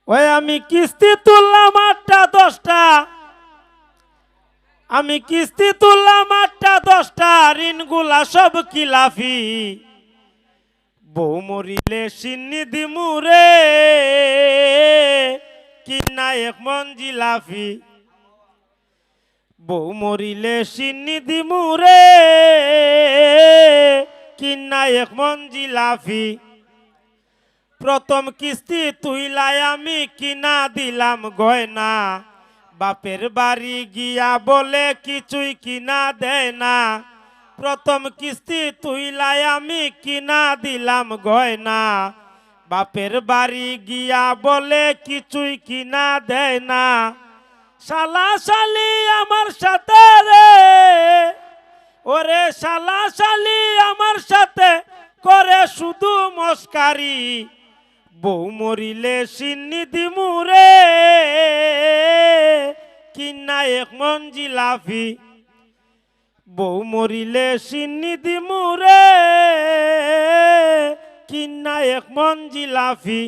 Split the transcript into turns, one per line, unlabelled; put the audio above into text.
ওই আমি কিস্তি তুললাম 8টা 10টা, আমি কিস্তি তুললাম 8টা 10টা, ঋণগুলা সব খিলাফি। বউ মরিলে সিন্নি দিমুরে, কিনা 1 মন জিলাফি। বউ মরিলে সিন্নি দিমুরে, কিনা 1 মন জিলাফি। প্রথম কিস্তি তুইলাই আমি কিনা দিলাম গয়না, বাপের বাড়ি গিয়া বলে কিছুই কিনা দেয় না। প্রথম কিস্তি তুইলাই আমি কিনা দিলাম গয়না, বাপের বাড়ি গিয়া বলে কিছুই কিনা দেয় না। শালা শালি আমার সাথে রে, ওরে শালা শালি আমার সাথে করে শুধু মস্কারি। বউ মরিলে সিন্নি দিমুরে, কিনা 1 মন জিলাফি। বউ মরিলে সিন্নি দিমুরে, কিনা 1 মন জিলাফি।